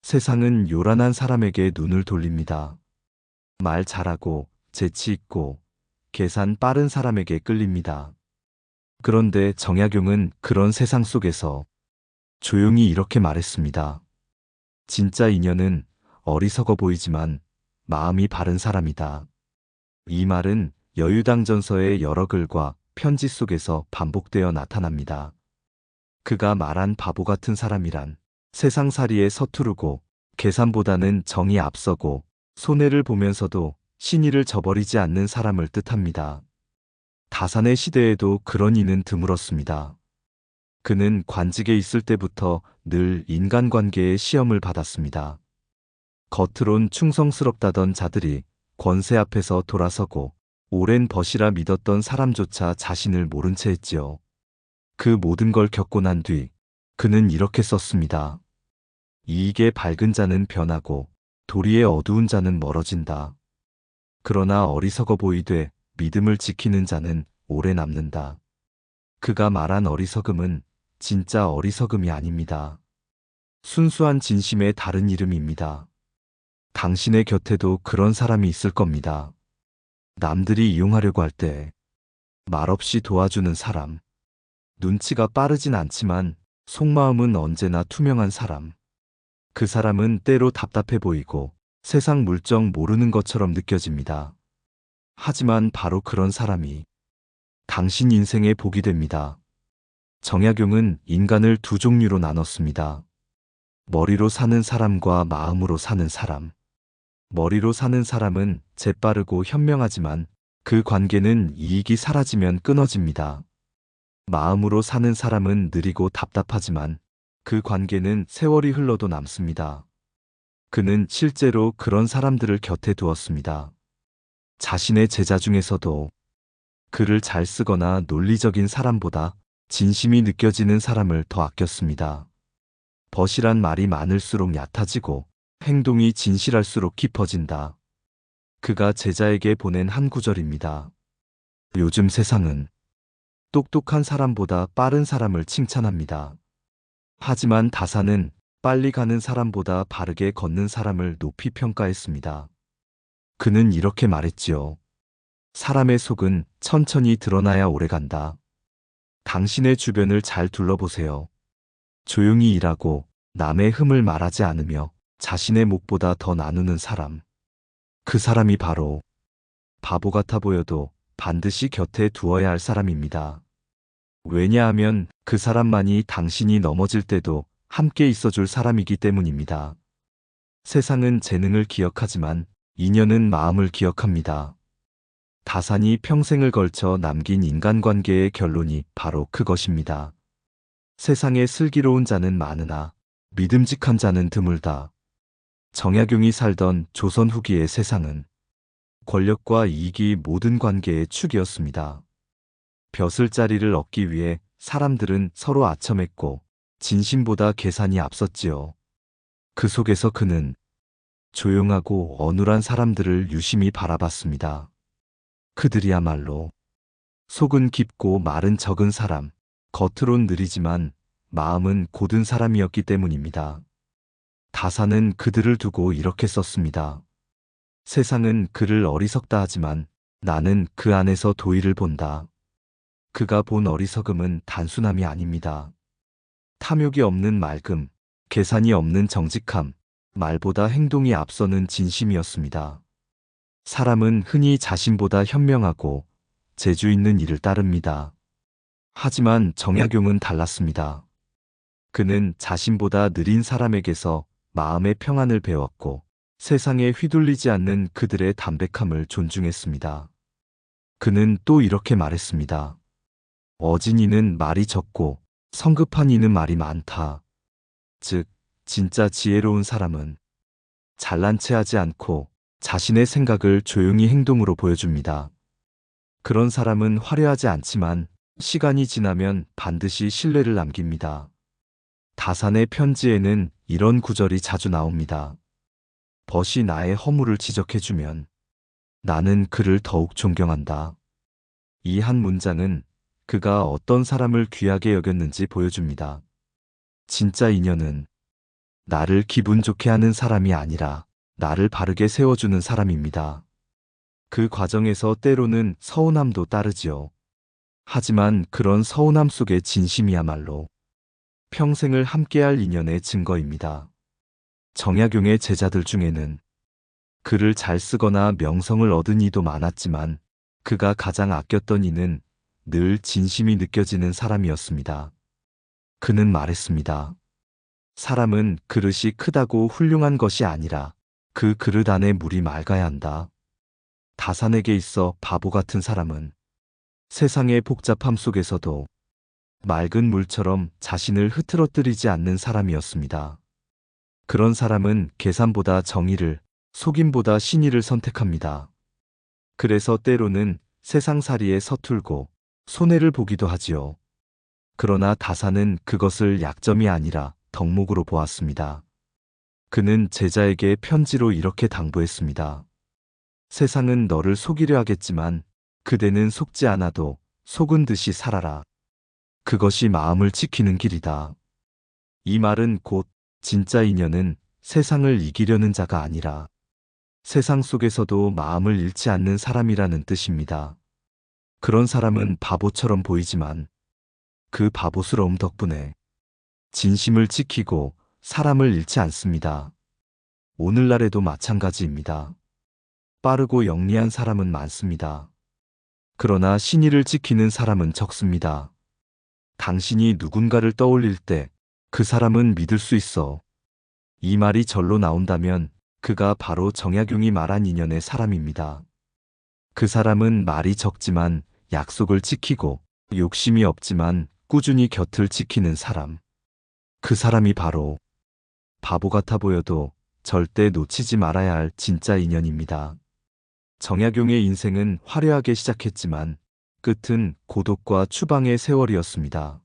세상은 요란한 사람에게 눈을 돌립니다. 말 잘하고 재치 있고 계산 빠른 사람에게 끌립니다. 그런데 정약용은 그런 세상 속에서 조용히 이렇게 말했습니다. 진짜 인연은 어리석어 보이지만 마음이 바른 사람이다. 이 말은 여유당전서의 여러 글과 편지 속에서 반복되어 나타납니다. 그가 말한 바보 같은 사람이란 세상살이에 서투르고 계산보다는 정이 앞서고 손해를 보면서도 신의를 저버리지 않는 사람을 뜻합니다. 다산의 시대에도 그런 이는 드물었습니다. 그는 관직에 있을 때부터 늘 인간관계의 시험을 받았습니다. 겉으론 충성스럽다던 자들이 권세 앞에서 돌아서고 오랜 벗이라 믿었던 사람조차 자신을 모른 채 했지요. 그 모든 걸 겪고 난 뒤 그는 이렇게 썼습니다. 이익에 밝은 자는 변하고 도리에 어두운 자는 멀어진다. 그러나 어리석어 보이되 믿음을 지키는 자는 오래 남는다. 그가 말한 어리석음은 진짜 어리석음이 아닙니다. 순수한 진심의 다른 이름입니다. 당신의 곁에도 그런 사람이 있을 겁니다. 남들이 이용하려고 할 때 말없이 도와주는 사람. 눈치가 빠르진 않지만 속마음은 언제나 투명한 사람. 그 사람은 때로 답답해 보이고 세상 물정 모르는 것처럼 느껴집니다. 하지만 바로 그런 사람이 당신 인생의 복이 됩니다. 정약용은 인간을 두 종류로 나눴습니다. 머리로 사는 사람과 마음으로 사는 사람. 머리로 사는 사람은 재빠르고 현명하지만 그 관계는 이익이 사라지면 끊어집니다. 마음으로 사는 사람은 느리고 답답하지만 그 관계는 세월이 흘러도 남습니다. 그는 실제로 그런 사람들을 곁에 두었습니다. 자신의 제자 중에서도 글을 잘 쓰거나 논리적인 사람보다 진심이 느껴지는 사람을 더 아꼈습니다. 벗이란 말이 많을수록 얕아지고 행동이 진실할수록 깊어진다. 그가 제자에게 보낸 한 구절입니다. 요즘 세상은 똑똑한 사람보다 빠른 사람을 칭찬합니다. 하지만 다산은 빨리 가는 사람보다 바르게 걷는 사람을 높이 평가했습니다. 그는 이렇게 말했지요. 사람의 속은 천천히 드러나야 오래간다. 당신의 주변을 잘 둘러보세요. 조용히 일하고 남의 흠을 말하지 않으며 자신의 몫보다 더 나누는 사람. 그 사람이 바로 바보 같아 보여도 반드시 곁에 두어야 할 사람입니다. 왜냐하면 그 사람만이 당신이 넘어질 때도 함께 있어줄 사람이기 때문입니다. 세상은 재능을 기억하지만 인연은 마음을 기억합니다. 다산이 평생을 걸쳐 남긴 인간관계의 결론이 바로 그것입니다. 세상에 슬기로운 자는 많으나 믿음직한 자는 드물다. 정약용이 살던 조선 후기의 세상은 권력과 이익이 모든 관계의 축이었습니다. 벼슬자리를 얻기 위해 사람들은 서로 아첨했고 진심보다 계산이 앞섰지요. 그 속에서 그는 조용하고 어눌한 사람들을 유심히 바라봤습니다. 그들이야말로 속은 깊고 말은 적은 사람, 겉으론 느리지만 마음은 고든 사람이었기 때문입니다. 다산은 그들을 두고 이렇게 썼습니다. 세상은 그를 어리석다 하지만 나는 그 안에서 도의를 본다. 그가 본 어리석음은 단순함이 아닙니다. 탐욕이 없는 맑음, 계산이 없는 정직함, 말보다 행동이 앞서는 진심이었습니다. 사람은 흔히 자신보다 현명하고 재주 있는 일을 따릅니다. 하지만 정약용은 달랐습니다. 그는 자신보다 느린 사람에게서 마음의 평안을 배웠고 세상에 휘둘리지 않는 그들의 담백함을 존중했습니다. 그는 또 이렇게 말했습니다. 어진 이는 말이 적고 성급한 이는 말이 많다. 즉, 진짜 지혜로운 사람은 잘난 체 하지 않고 자신의 생각을 조용히 행동으로 보여줍니다. 그런 사람은 화려하지 않지만 시간이 지나면 반드시 신뢰를 남깁니다. 다산의 편지에는 이런 구절이 자주 나옵니다. 벗이 나의 허물을 지적해주면 나는 그를 더욱 존경한다. 이 한 문장은 그가 어떤 사람을 귀하게 여겼는지 보여줍니다. 진짜 인연은 나를 기분 좋게 하는 사람이 아니라 나를 바르게 세워주는 사람입니다. 그 과정에서 때로는 서운함도 따르지요. 하지만 그런 서운함 속의 진심이야말로 평생을 함께할 인연의 증거입니다. 정약용의 제자들 중에는 글을 잘 쓰거나 명성을 얻은 이도 많았지만 그가 가장 아꼈던 이는 늘 진심이 느껴지는 사람이었습니다. 그는 말했습니다. 사람은 그릇이 크다고 훌륭한 것이 아니라 그 그릇 안에 물이 맑아야 한다. 다산에게 있어 바보 같은 사람은 세상의 복잡함 속에서도 맑은 물처럼 자신을 흐트러뜨리지 않는 사람이었습니다. 그런 사람은 계산보다 정의를, 속임보다 신의를 선택합니다. 그래서 때로는 세상살이에 서툴고 손해를 보기도 하지요. 그러나 다산은 그것을 약점이 아니라 덕목으로 보았습니다. 그는 제자에게 편지로 이렇게 당부했습니다. 세상은 너를 속이려 하겠지만 그대는 속지 않아도 속은 듯이 살아라. 그것이 마음을 지키는 길이다. 이 말은 곧 진짜 인연은 세상을 이기려는 자가 아니라 세상 속에서도 마음을 잃지 않는 사람이라는 뜻입니다. 그런 사람은 바보처럼 보이지만 그 바보스러움 덕분에 진심을 지키고 사람을 잃지 않습니다. 오늘날에도 마찬가지입니다. 빠르고 영리한 사람은 많습니다. 그러나 신의를 지키는 사람은 적습니다. 당신이 누군가를 떠올릴 때 그 사람은 믿을 수 있어. 이 말이 절로 나온다면 그가 바로 정약용이 말한 인연의 사람입니다. 그 사람은 말이 적지만 약속을 지키고 욕심이 없지만 꾸준히 곁을 지키는 사람. 그 사람이 바로 바보 같아 보여도 절대 놓치지 말아야 할 진짜 인연입니다. 정약용의 인생은 화려하게 시작했지만 끝은 고독과 추방의 세월이었습니다.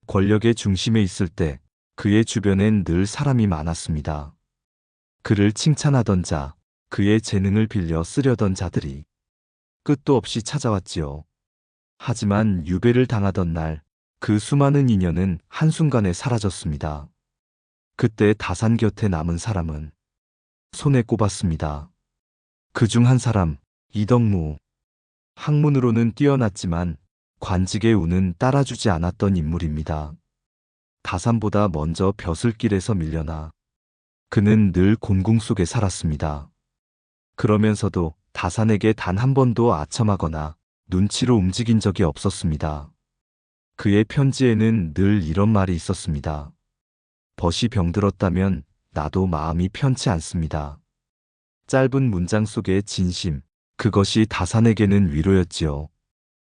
권력의 중심에 있을 때 그의 주변엔 늘 사람이 많았습니다. 그를 칭찬하던 자, 그의 재능을 빌려 쓰려던 자들이 끝도 없이 찾아왔지요. 하지만 유배를 당하던 날 그 수많은 인연은 한순간에 사라졌습니다. 그때 다산 곁에 남은 사람은 손에 꼽았습니다. 그중 한 사람, 이덕무. 학문으로는 뛰어났지만 관직의 운은 따라주지 않았던 인물입니다. 다산보다 먼저 벼슬길에서 밀려나 그는 늘 곤궁 속에 살았습니다. 그러면서도 다산에게 단 한 번도 아첨하거나 눈치로 움직인 적이 없었습니다. 그의 편지에는 늘 이런 말이 있었습니다. 벗이 병들었다면 나도 마음이 편치 않습니다. 짧은 문장 속의 진심, 그것이 다산에게는 위로였지요.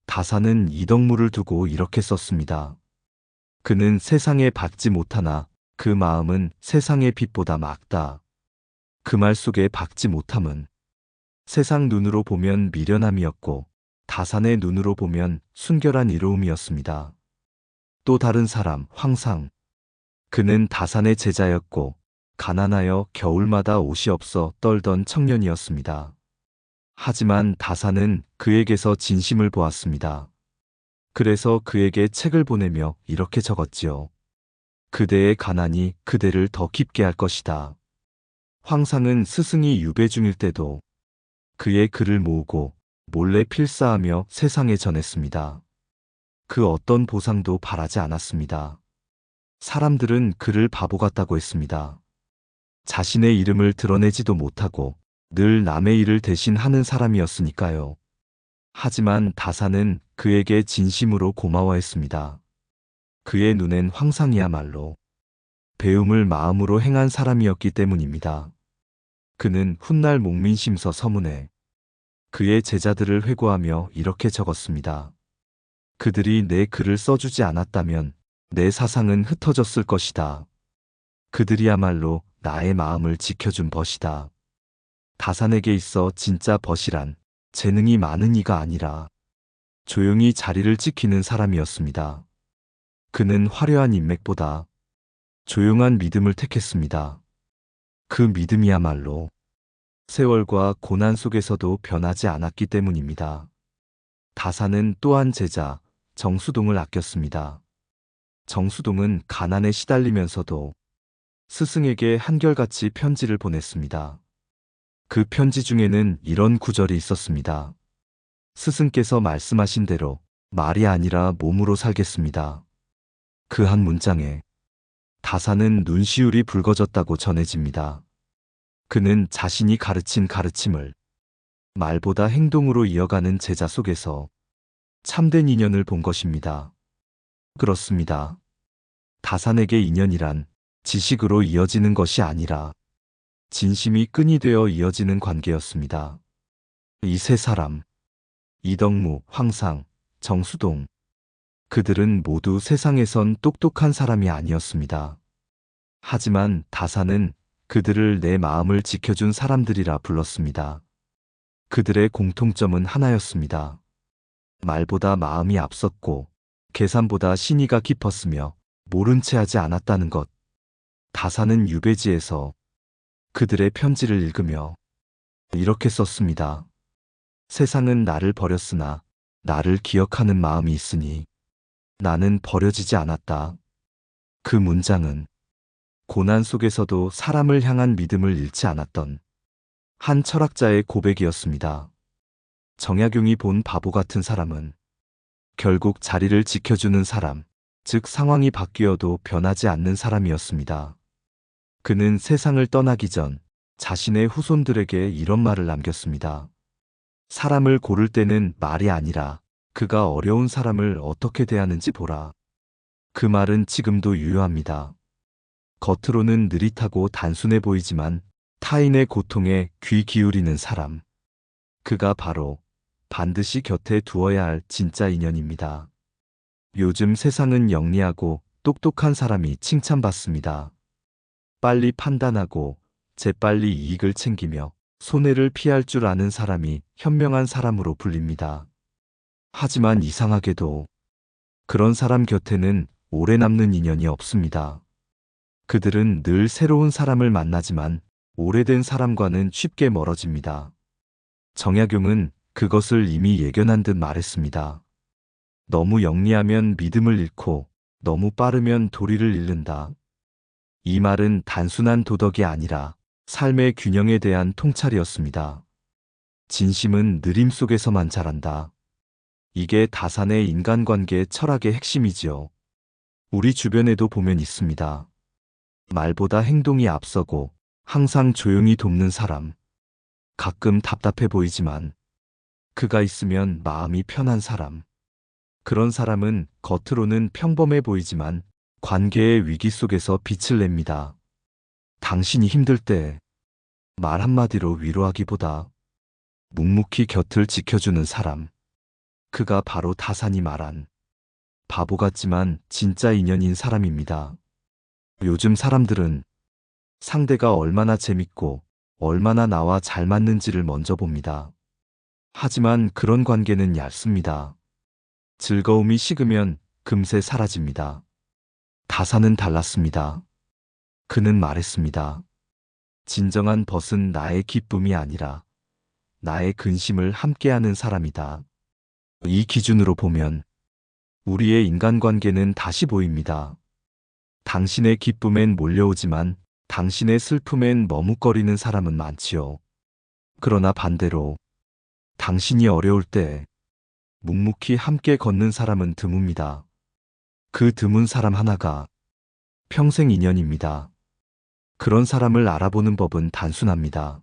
다산은 이덕무를 두고 이렇게 썼습니다. 그는 세상에 받지 못하나 그 마음은 세상의 빛보다 맑다. 그 말 속에 받지 못함은 세상 눈으로 보면 미련함이었고 다산의 눈으로 보면 순결한 이로움이었습니다. 또 다른 사람, 황상. 그는 다산의 제자였고 가난하여 겨울마다 옷이 없어 떨던 청년이었습니다. 하지만 다산은 그에게서 진심을 보았습니다. 그래서 그에게 책을 보내며 이렇게 적었지요. 그대의 가난이 그대를 더 깊게 할 것이다. 황상은 스승이 유배 중일 때도 그의 글을 모으고 몰래 필사하며 세상에 전했습니다. 그 어떤 보상도 바라지 않았습니다. 사람들은 그를 바보 같다고 했습니다. 자신의 이름을 드러내지도 못하고 늘 남의 일을 대신 하는 사람이었으니까요. 하지만 다산은 그에게 진심으로 고마워했습니다. 그의 눈엔 황상이야말로 배움을 마음으로 행한 사람이었기 때문입니다. 그는 훗날 목민심서 서문에 그의 제자들을 회고하며 이렇게 적었습니다. 그들이 내 글을 써주지 않았다면 내 사상은 흩어졌을 것이다. 그들이야말로 나의 마음을 지켜준 벗이다. 다산에게 있어 진짜 벗이란 재능이 많은 이가 아니라 조용히 자리를 지키는 사람이었습니다. 그는 화려한 인맥보다 조용한 믿음을 택했습니다. 그 믿음이야말로 세월과 고난 속에서도 변하지 않았기 때문입니다. 다산은 또한 제자 정수동을 아꼈습니다. 정수동은 가난에 시달리면서도 스승에게 한결같이 편지를 보냈습니다. 그 편지 중에는 이런 구절이 있었습니다. 스승께서 말씀하신 대로 말이 아니라 몸으로 살겠습니다. 그 한 문장에 다사는 눈시울이 붉어졌다고 전해집니다. 그는 자신이 가르친 가르침을 말보다 행동으로 이어가는 제자 속에서 참된 인연을 본 것입니다. 그렇습니다. 다산에게 인연이란 지식으로 이어지는 것이 아니라 진심이 끈이 되어 이어지는 관계였습니다. 이 세 사람, 이덕무, 황상, 정수동, 그들은 모두 세상에선 똑똑한 사람이 아니었습니다. 하지만 다산은 그들을 내 마음을 지켜준 사람들이라 불렀습니다. 그들의 공통점은 하나였습니다. 말보다 마음이 앞섰고 계산보다 신의가 깊었으며 모른 채 하지 않았다는 것. 다산은 유배지에서 그들의 편지를 읽으며 이렇게 썼습니다. 세상은 나를 버렸으나 나를 기억하는 마음이 있으니 나는 버려지지 않았다. 그 문장은 고난 속에서도 사람을 향한 믿음을 잃지 않았던 한 철학자의 고백이었습니다. 정약용이 본 바보 같은 사람은 결국 자리를 지켜주는 사람, 즉 상황이 바뀌어도 변하지 않는 사람이었습니다. 그는 세상을 떠나기 전 자신의 후손들에게 이런 말을 남겼습니다. 사람을 고를 때는 말이 아니라 그가 어려운 사람을 어떻게 대하는지 보라. 그 말은 지금도 유효합니다. 겉으로는 느릿하고 단순해 보이지만 타인의 고통에 귀 기울이는 사람. 그가 바로 반드시 곁에 두어야 할 진짜 인연입니다. 요즘 세상은 영리하고 똑똑한 사람이 칭찬받습니다. 빨리 판단하고 재빨리 이익을 챙기며 손해를 피할 줄 아는 사람이 현명한 사람으로 불립니다. 하지만 이상하게도 그런 사람 곁에는 오래 남는 인연이 없습니다. 그들은 늘 새로운 사람을 만나지만 오래된 사람과는 쉽게 멀어집니다. 정약용은 그것을 이미 예견한 듯 말했습니다. 너무 영리하면 믿음을 잃고 너무 빠르면 도리를 잃는다. 이 말은 단순한 도덕이 아니라 삶의 균형에 대한 통찰이었습니다. 진심은 느림 속에서만 자란다. 이게 다산의 인간관계 철학의 핵심이지요. 우리 주변에도 보면 있습니다. 말보다 행동이 앞서고 항상 조용히 돕는 사람. 가끔 답답해 보이지만 그가 있으면 마음이 편한 사람. 그런 사람은 겉으로는 평범해 보이지만 관계의 위기 속에서 빛을 냅니다. 당신이 힘들 때 말 한마디로 위로하기보다 묵묵히 곁을 지켜주는 사람. 그가 바로 다산이 말한 바보 같지만 진짜 인연인 사람입니다. 요즘 사람들은 상대가 얼마나 재밌고 얼마나 나와 잘 맞는지를 먼저 봅니다. 하지만 그런 관계는 얇습니다. 즐거움이 식으면 금세 사라집니다. 다산은 달랐습니다. 그는 말했습니다. 진정한 벗은 나의 기쁨이 아니라 나의 근심을 함께하는 사람이다. 이 기준으로 보면 우리의 인간관계는 다시 보입니다. 당신의 기쁨엔 몰려오지만 당신의 슬픔엔 머뭇거리는 사람은 많지요. 그러나 반대로 당신이 어려울 때 묵묵히 함께 걷는 사람은 드뭅니다. 그 드문 사람 하나가 평생 인연입니다. 그런 사람을 알아보는 법은 단순합니다.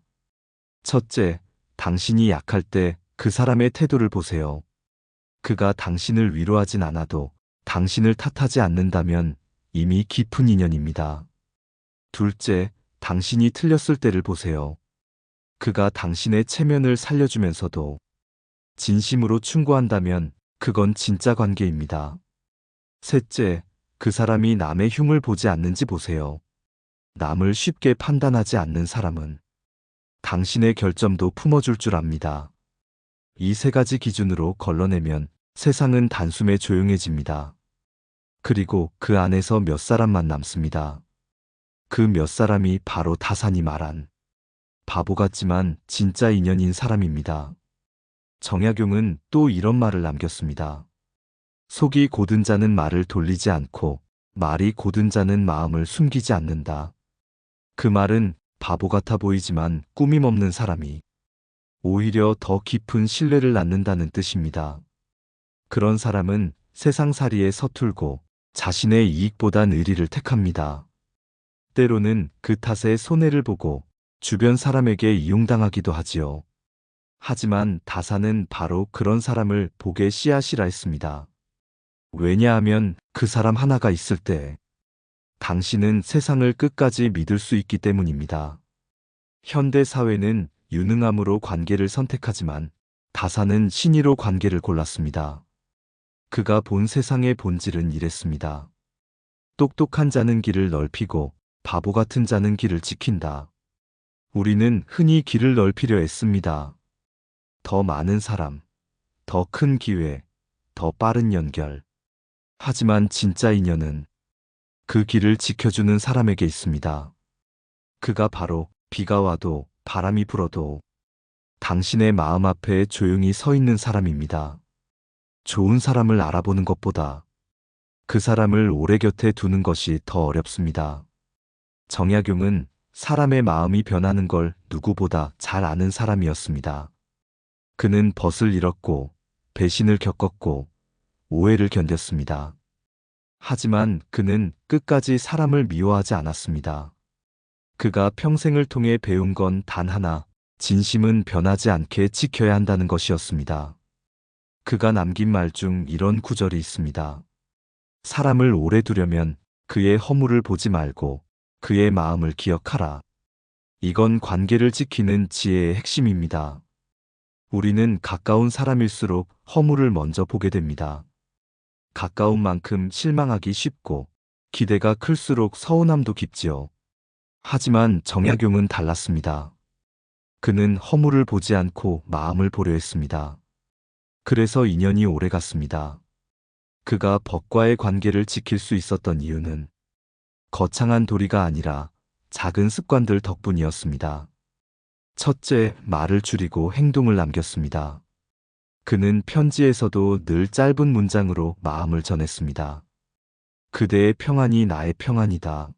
첫째, 당신이 약할 때 그 사람의 태도를 보세요. 그가 당신을 위로하진 않아도 당신을 탓하지 않는다면 이미 깊은 인연입니다. 둘째, 당신이 틀렸을 때를 보세요. 그가 당신의 체면을 살려주면서도 진심으로 충고한다면 그건 진짜 관계입니다. 셋째, 그 사람이 남의 흉을 보지 않는지 보세요. 남을 쉽게 판단하지 않는 사람은 당신의 결점도 품어줄 줄 압니다. 이 세 가지 기준으로 걸러내면 세상은 단숨에 조용해집니다. 그리고 그 안에서 몇 사람만 남습니다. 그 몇 사람이 바로 다산이 말한 바보 같지만 진짜 인연인 사람입니다. 정약용은 또 이런 말을 남겼습니다. 속이 고든 자는 말을 돌리지 않고 말이 고든 자는 마음을 숨기지 않는다. 그 말은 바보 같아 보이지만 꾸밈 없는 사람이 오히려 더 깊은 신뢰를 낳는다는 뜻입니다. 그런 사람은 세상살이에 서툴고 자신의 이익보단 의리를 택합니다. 때로는 그 탓에 손해를 보고 주변 사람에게 이용당하기도 하지요. 하지만 다사는 바로 그런 사람을 복의 씨앗이라 했습니다. 왜냐하면 그 사람 하나가 있을 때 당신은 세상을 끝까지 믿을 수 있기 때문입니다. 현대 사회는 유능함으로 관계를 선택하지만 다사는 신의로 관계를 골랐습니다. 그가 본 세상의 본질은 이랬습니다. 똑똑한 자는 길을 넓히고 바보 같은 자는 길을 지킨다. 우리는 흔히 길을 넓히려 애씁니다. 더 많은 사람, 더 큰 기회, 더 빠른 연결. 하지만 진짜 인연은 그 길을 지켜주는 사람에게 있습니다. 그가 바로 비가 와도 바람이 불어도 당신의 마음 앞에 조용히 서 있는 사람입니다. 좋은 사람을 알아보는 것보다 그 사람을 오래 곁에 두는 것이 더 어렵습니다. 정약용은 사람의 마음이 변하는 걸 누구보다 잘 아는 사람이었습니다. 그는 벗을 잃었고 배신을 겪었고 오해를 견뎠습니다. 하지만 그는 끝까지 사람을 미워하지 않았습니다. 그가 평생을 통해 배운 건 단 하나, 진심은 변하지 않게 지켜야 한다는 것이었습니다. 그가 남긴 말 중 이런 구절이 있습니다. 사람을 오래 두려면 그의 허물을 보지 말고 그의 마음을 기억하라. 이건 관계를 지키는 지혜의 핵심입니다. 우리는 가까운 사람일수록 허물을 먼저 보게 됩니다. 가까운 만큼 실망하기 쉽고 기대가 클수록 서운함도 깊지요. 하지만 정약용은 달랐습니다. 그는 허물을 보지 않고 마음을 보려 했습니다. 그래서 인연이 오래 갔습니다. 그가 법과의 관계를 지킬 수 있었던 이유는 거창한 도리가 아니라 작은 습관들 덕분이었습니다. 첫째, 말을 줄이고 행동을 남겼습니다. 그는 편지에서도 늘 짧은 문장으로 마음을 전했습니다. 그대의 평안이 나의 평안이다.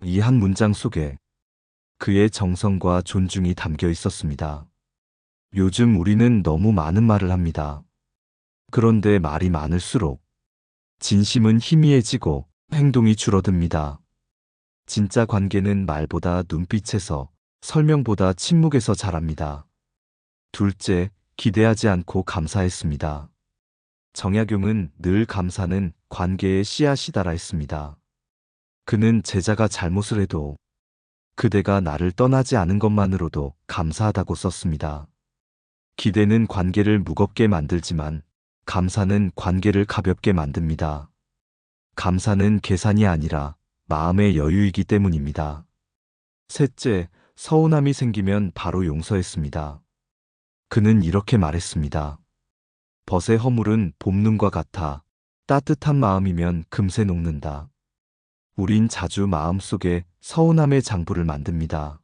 이 한 문장 속에 그의 정성과 존중이 담겨 있었습니다. 요즘 우리는 너무 많은 말을 합니다. 그런데 말이 많을수록 진심은 희미해지고 행동이 줄어듭니다. 진짜 관계는 말보다 눈빛에서, 설명보다 침묵에서 자랍니다. 둘째, 기대하지 않고 감사했습니다. 정약용은 늘 감사는 관계의 씨앗이다라 했습니다. 그는 제자가 잘못을 해도 그대가 나를 떠나지 않은 것만으로도 감사하다고 썼습니다. 기대는 관계를 무겁게 만들지만 감사는 관계를 가볍게 만듭니다. 감사는 계산이 아니라 마음의 여유이기 때문입니다. 셋째, 서운함이 생기면 바로 용서했습니다. 그는 이렇게 말했습니다. 벗의 허물은 봄눈과 같아 따뜻한 마음이면 금세 녹는다. 우린 자주 마음속에 서운함의 장부를 만듭니다.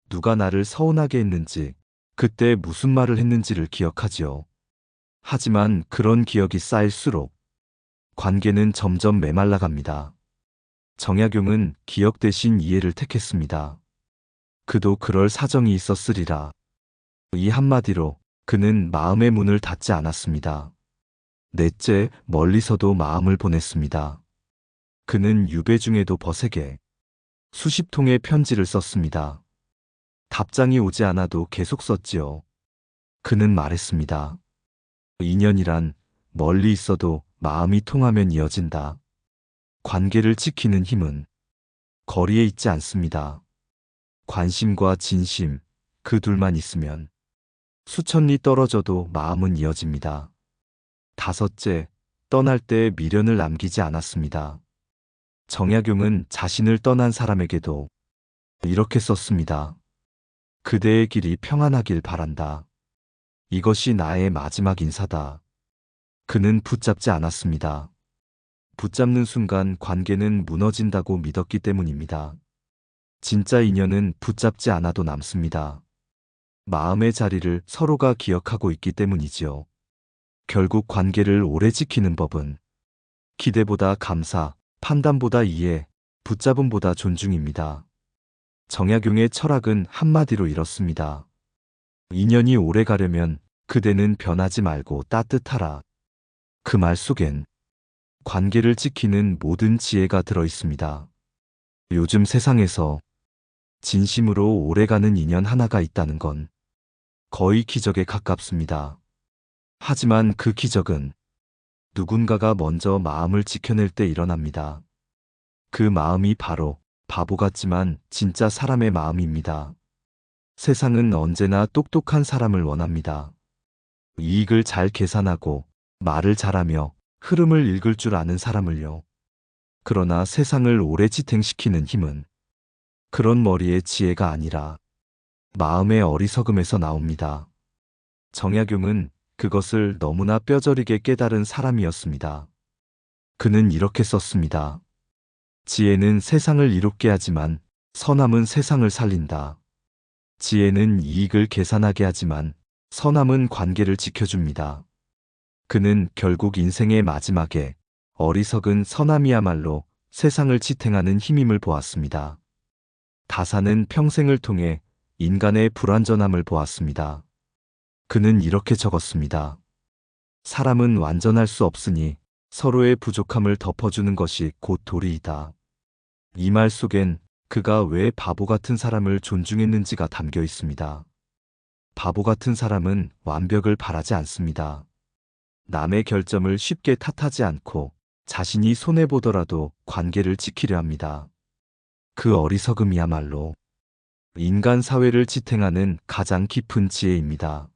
누가 나를 서운하게 했는지, 그때 무슨 말을 했는지를 기억하지요. 하지만 그런 기억이 쌓일수록 관계는 점점 메말라갑니다. 정약용은 기억 대신 이해를 택했습니다. 그도 그럴 사정이 있었으리라. 이 한마디로 그는 마음의 문을 닫지 않았습니다. 넷째, 멀리서도 마음을 보냈습니다. 그는 유배 중에도 벗에게 수십 통의 편지를 썼습니다. 답장이 오지 않아도 계속 썼지요. 그는 말했습니다. 인연이란 멀리 있어도 마음이 통하면 이어진다. 관계를 지키는 힘은 거리에 있지 않습니다. 관심과 진심, 그 둘만 있으면 수천 리 떨어져도 마음은 이어집니다. 다섯째, 떠날 때 미련을 남기지 않았습니다. 정약용은 자신을 떠난 사람에게도 이렇게 썼습니다. 그대의 길이 평안하길 바란다. 이것이 나의 마지막 인사다. 그는 붙잡지 않았습니다. 붙잡는 순간 관계는 무너진다고 믿었기 때문입니다. 진짜 인연은 붙잡지 않아도 남습니다. 마음의 자리를 서로가 기억하고 있기 때문이지요. 결국 관계를 오래 지키는 법은 기대보다 감사, 판단보다 이해, 붙잡음보다 존중입니다. 정약용의 철학은 한마디로 이렇습니다. 인연이 오래 가려면 그대는 변하지 말고 따뜻하라. 그 말 속엔 관계를 지키는 모든 지혜가 들어 있습니다. 요즘 세상에서 진심으로 오래가는 인연 하나가 있다는 건 거의 기적에 가깝습니다. 하지만 그 기적은 누군가가 먼저 마음을 지켜낼 때 일어납니다. 그 마음이 바로 바보 같지만 진짜 사람의 마음입니다. 세상은 언제나 똑똑한 사람을 원합니다. 이익을 잘 계산하고 말을 잘하며 흐름을 읽을 줄 아는 사람을요. 그러나 세상을 오래 지탱시키는 힘은 그런 머리의 지혜가 아니라 마음의 어리석음에서 나옵니다. 정약용은 그것을 너무나 뼈저리게 깨달은 사람이었습니다. 그는 이렇게 썼습니다. 지혜는 세상을 이롭게 하지만 선함은 세상을 살린다. 지혜는 이익을 계산하게 하지만 선함은 관계를 지켜줍니다. 그는 결국 인생의 마지막에 어리석은 선함이야말로 세상을 지탱하는 힘임을 보았습니다. 다사는 평생을 통해 인간의 불완전함을 보았습니다. 그는 이렇게 적었습니다. 사람은 완전할 수 없으니 서로의 부족함을 덮어주는 것이 곧 도리이다. 이 말 속엔 그가 왜 바보 같은 사람을 존중했는지가 담겨 있습니다. 바보 같은 사람은 완벽을 바라지 않습니다. 남의 결점을 쉽게 탓하지 않고 자신이 손해보더라도 관계를 지키려 합니다. 그 어리석음이야말로 인간 사회를 지탱하는 가장 깊은 지혜입니다.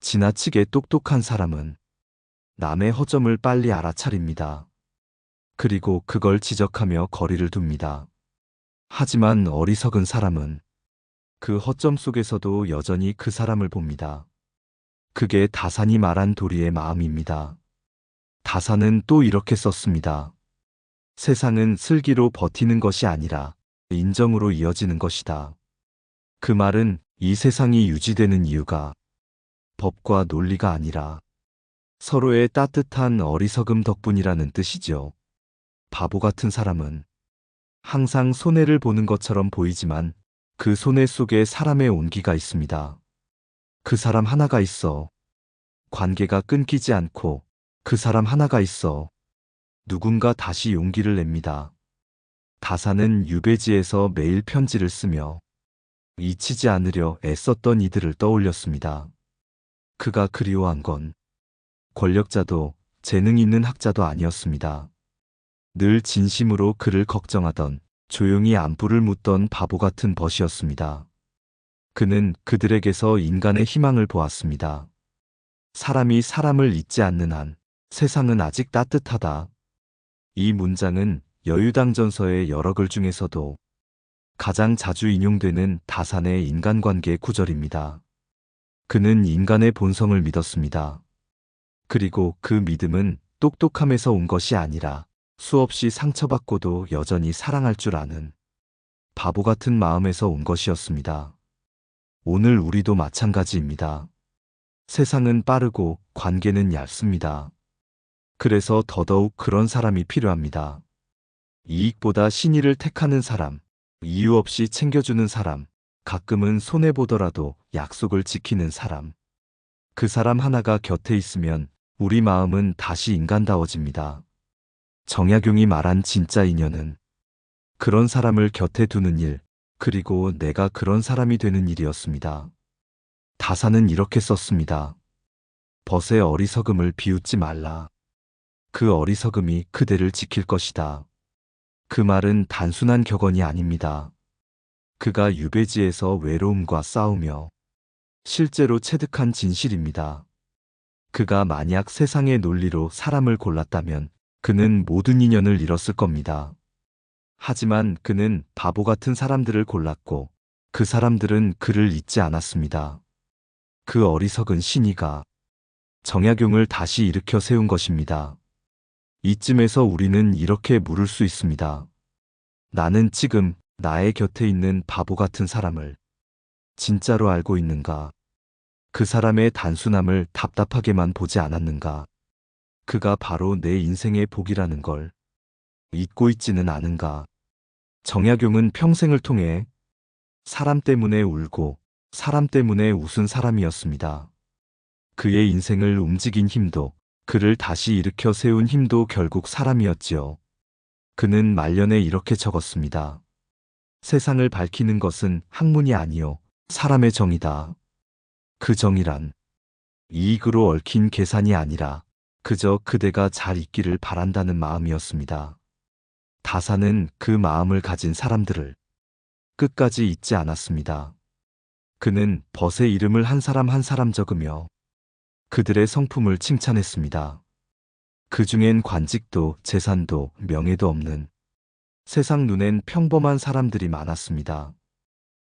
지나치게 똑똑한 사람은 남의 허점을 빨리 알아차립니다. 그리고 그걸 지적하며 거리를 둡니다. 하지만 어리석은 사람은 그 허점 속에서도 여전히 그 사람을 봅니다. 그게 다산이 말한 도리의 마음입니다. 다산은 또 이렇게 썼습니다. 세상은 슬기로 버티는 것이 아니라 인정으로 이어지는 것이다. 그 말은 이 세상이 유지되는 이유가 법과 논리가 아니라 서로의 따뜻한 어리석음 덕분이라는 뜻이죠. 바보 같은 사람은 항상 손해를 보는 것처럼 보이지만 그 손해 속에 사람의 온기가 있습니다. 그 사람 하나가 있어 관계가 끊기지 않고 그 사람 하나가 있어 누군가 다시 용기를 냅니다. 다사는 유배지에서 매일 편지를 쓰며 잊히지 않으려 애썼던 이들을 떠올렸습니다. 그가 그리워한 건 권력자도 재능 있는 학자도 아니었습니다. 늘 진심으로 그를 걱정하던 조용히 안부를 묻던 바보 같은 벗이었습니다. 그는 그들에게서 인간의 희망을 보았습니다. 사람이 사람을 잊지 않는 한 세상은 아직 따뜻하다. 이 문장은 여유당전서의 여러 글 중에서도 가장 자주 인용되는 다산의 인간관계 구절입니다. 그는 인간의 본성을 믿었습니다. 그리고 그 믿음은 똑똑함에서 온 것이 아니라 수없이 상처받고도 여전히 사랑할 줄 아는 바보 같은 마음에서 온 것이었습니다. 오늘 우리도 마찬가지입니다. 세상은 빠르고 관계는 얇습니다. 그래서 더더욱 그런 사람이 필요합니다. 이익보다 신의를 택하는 사람, 이유 없이 챙겨주는 사람, 가끔은 손해보더라도 약속을 지키는 사람. 그 사람 하나가 곁에 있으면 우리 마음은 다시 인간다워집니다. 정약용이 말한 진짜 인연은 그런 사람을 곁에 두는 일, 그리고 내가 그런 사람이 되는 일이었습니다. 다사는 이렇게 썼습니다. 벗의 어리석음을 비웃지 말라. 그 어리석음이 그대를 지킬 것이다. 그 말은 단순한 격언이 아닙니다. 그가 유배지에서 외로움과 싸우며 실제로 체득한 진실입니다. 그가 만약 세상의 논리로 사람을 골랐다면 그는 모든 인연을 잃었을 겁니다. 하지만 그는 바보 같은 사람들을 골랐고 그 사람들은 그를 잊지 않았습니다. 그 어리석은 신의가 정약용을 다시 일으켜 세운 것입니다. 이쯤에서 우리는 이렇게 물을 수 있습니다. 나는 지금 나의 곁에 있는 바보 같은 사람을 진짜로 알고 있는가? 그 사람의 단순함을 답답하게만 보지 않았는가? 그가 바로 내 인생의 복이라는 걸 잊고 있지는 않은가? 정약용은 평생을 통해 사람 때문에 울고 사람 때문에 웃은 사람이었습니다. 그의 인생을 움직인 힘도 그를 다시 일으켜 세운 힘도 결국 사람이었지요. 그는 말년에 이렇게 적었습니다. 세상을 밝히는 것은 학문이 아니요 사람의 정이다. 그 정이란 이익으로 얽힌 계산이 아니라 그저 그대가 잘 있기를 바란다는 마음이었습니다. 다사는 그 마음을 가진 사람들을 끝까지 잊지 않았습니다. 그는 벗의 이름을 한 사람 한 사람 적으며 그들의 성품을 칭찬했습니다. 그 중엔 관직도 재산도 명예도 없는 세상 눈엔 평범한 사람들이 많았습니다.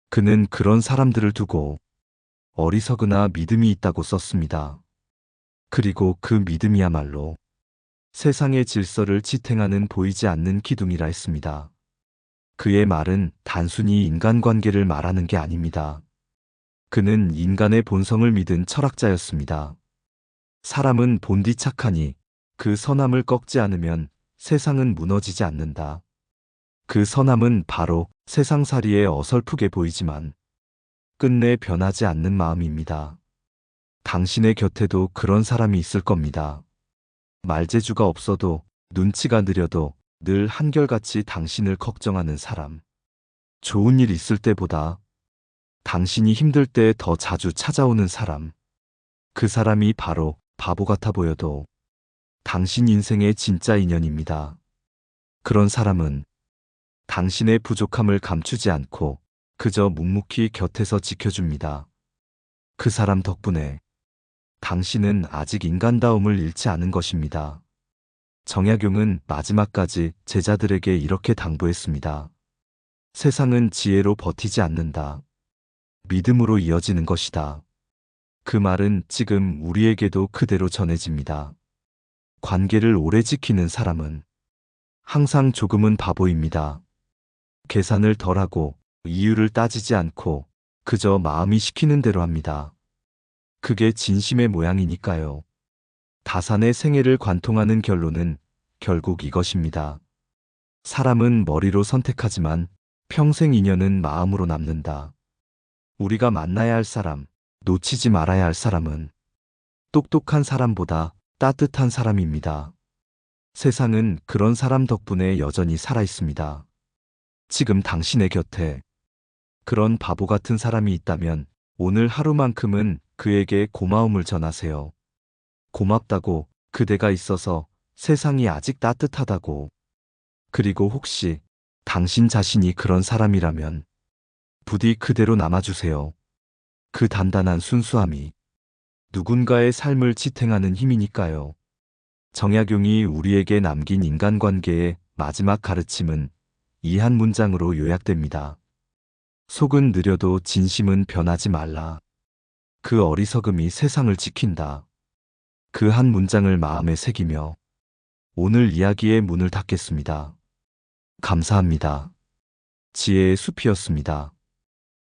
그는 그런 사람들을 두고 어리석으나 믿음이 있다고 썼습니다. 그리고 그 믿음이야말로 세상의 질서를 지탱하는 보이지 않는 기둥이라 했습니다. 그의 말은 단순히 인간관계를 말하는 게 아닙니다. 그는 인간의 본성을 믿은 철학자였습니다. 사람은 본디 착하니 그 선함을 꺾지 않으면 세상은 무너지지 않는다. 그 선함은 바로 세상살이에 어설프게 보이지만 끝내 변하지 않는 마음입니다. 당신의 곁에도 그런 사람이 있을 겁니다. 말재주가 없어도 눈치가 느려도 늘 한결같이 당신을 걱정하는 사람. 좋은 일 있을 때보다 당신이 힘들 때 더 자주 찾아오는 사람. 그 사람이 바로 바보 같아 보여도 당신 인생의 진짜 인연입니다. 그런 사람은 당신의 부족함을 감추지 않고 그저 묵묵히 곁에서 지켜줍니다. 그 사람 덕분에 당신은 아직 인간다움을 잃지 않은 것입니다. 정약용은 마지막까지 제자들에게 이렇게 당부했습니다. 세상은 지혜로 버티지 않는다. 믿음으로 이어지는 것이다. 그 말은 지금 우리에게도 그대로 전해집니다. 관계를 오래 지키는 사람은 항상 조금은 바보입니다. 계산을 덜하고 이유를 따지지 않고 그저 마음이 시키는 대로 합니다. 그게 진심의 모양이니까요. 다산의 생애를 관통하는 결론은 결국 이것입니다. 사람은 머리로 선택하지만 평생 인연은 마음으로 남는다. 우리가 만나야 할 사람, 놓치지 말아야 할 사람은 똑똑한 사람보다 따뜻한 사람입니다. 세상은 그런 사람 덕분에 여전히 살아 있습니다. 지금 당신의 곁에 그런 바보 같은 사람이 있다면 오늘 하루만큼은 그에게 고마움을 전하세요. 고맙다고, 그대가 있어서 세상이 아직 따뜻하다고. 그리고 혹시 당신 자신이 그런 사람이라면 부디 그대로 남아주세요. 그 단단한 순수함이 누군가의 삶을 지탱하는 힘이니까요. 정약용이 우리에게 남긴 인간관계의 마지막 가르침은 이 한 문장으로 요약됩니다. 속은 느려도 진심은 변하지 말라. 그 어리석음이 세상을 지킨다. 그 한 문장을 마음에 새기며 오늘 이야기의 문을 닫겠습니다. 감사합니다. 지혜의 숲이었습니다.